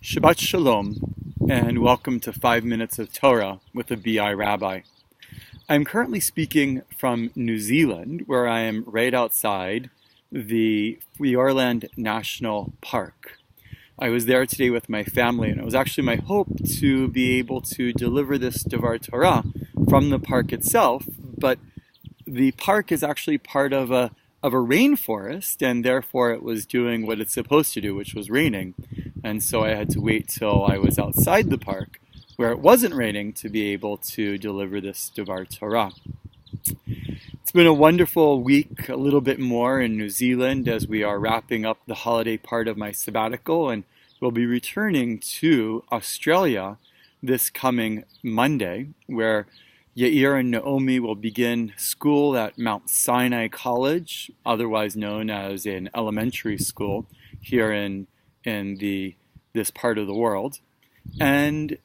Shabbat Shalom, and welcome to 5 Minutes of Torah with a BI Rabbi. I'm currently speaking from New Zealand, where I am right outside the Fiordland National Park. I was there today with my family, and it was actually my hope to be able to deliver this Devar Torah from the park itself, but the park is actually part of a rainforest, and therefore it was doing what it's supposed to do, which was raining. And so I had to wait till I was outside the park, where it wasn't raining, to be able to deliver this Devar Torah. It's been a wonderful week, a little bit more in New Zealand, as we are wrapping up the holiday part of my sabbatical, and we'll be returning to Australia this coming Monday, where Yair and Naomi will begin school at Mount Sinai College, otherwise known as an elementary school here in this part of the world. And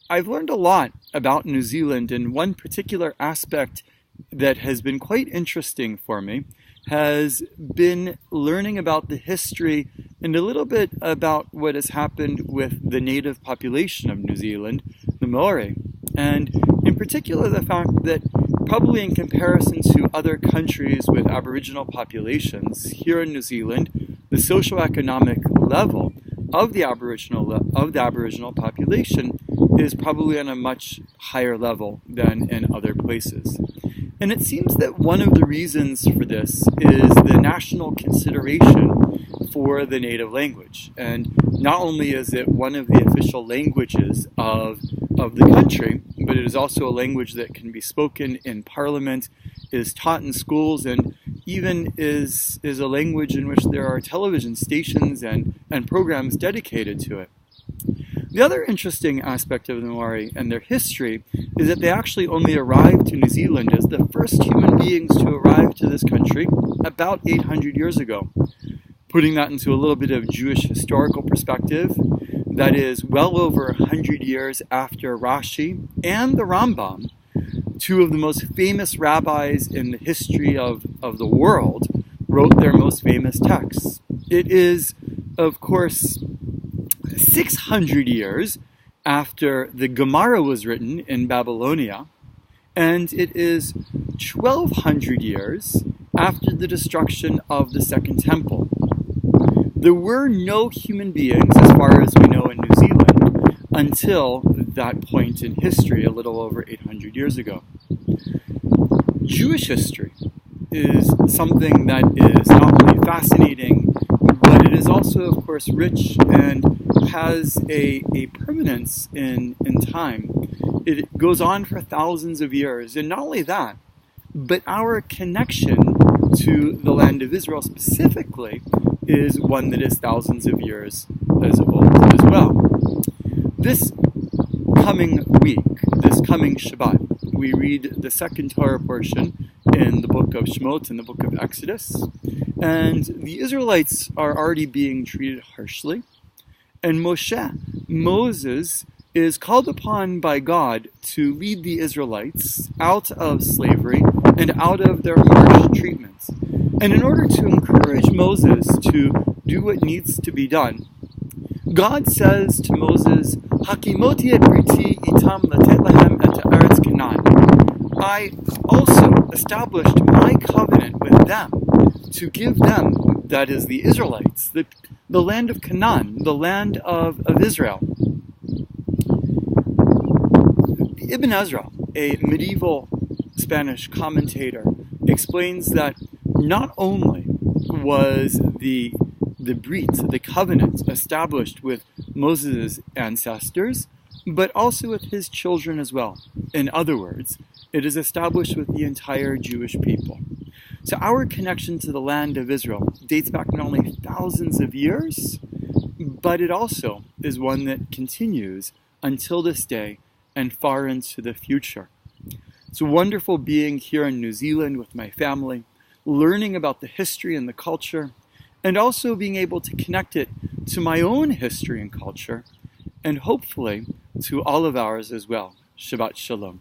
I've learned a lot about New Zealand, and one particular aspect that has been quite interesting for me has been learning about the history and a little bit about what has happened with the native population of New Zealand, the Maori. And in particular, the fact that probably in comparison to other countries with Aboriginal populations, here in New Zealand, the socioeconomic level of the Aboriginal population is probably on a much higher level than in other places. And it seems that one of the reasons for this is the national consideration for the native language. And not only is it one of the official languages of the country, but it is also a language that can be spoken in Parliament, is taught in schools, and even is a language in which there are television stations and programs dedicated to it. The other interesting aspect of the Maori and their history is that they actually only arrived to New Zealand as the first human beings to arrive to this country about 800 years ago. Putting that into a little bit of Jewish historical perspective, that is well over 100 years after Rashi and the Rambam, two of the most famous rabbis in the history of the world, wrote their most famous texts. It is, of course, 600 years after the Gemara was written in Babylonia, and it is 1200 years after the destruction of the Second Temple. There were no human beings, as far as we know, in New Zealand until that point in history, a little over 800 years ago. Jewish history is something that is not only fascinating, but it is also, of course, rich and has a permanence in time. It goes on for thousands of years, and not only that, but our connection to the land of Israel specifically is one that is thousands of years as old as well. This coming week, this coming Shabbat, we read the second Torah portion in the book of Shemot, in the book of Exodus, and the Israelites are already being treated harshly, and Moses, is called upon by God to lead the Israelites out of slavery and out of their harsh treatment. And in order to encourage Moses to do what needs to be done, God says to Moses, "Hakimoti et briti itam latet lahem et haaretz Canaan." I also established my covenant with them to give them, that is the Israelites, the land of Canaan, the land of Israel. Ibn Ezra, a medieval Spanish commentator, explains that not only was the brit, the covenant, established with Moses' ancestors, but also with his children as well. In other words, it is established with the entire Jewish people. So our connection to the land of Israel dates back not only thousands of years, but it also is one that continues until this day and far into the future. It's wonderful being here in New Zealand with my family, learning about the history and the culture, and also being able to connect it to my own history and culture, and hopefully to all of ours as well. Shabbat Shalom.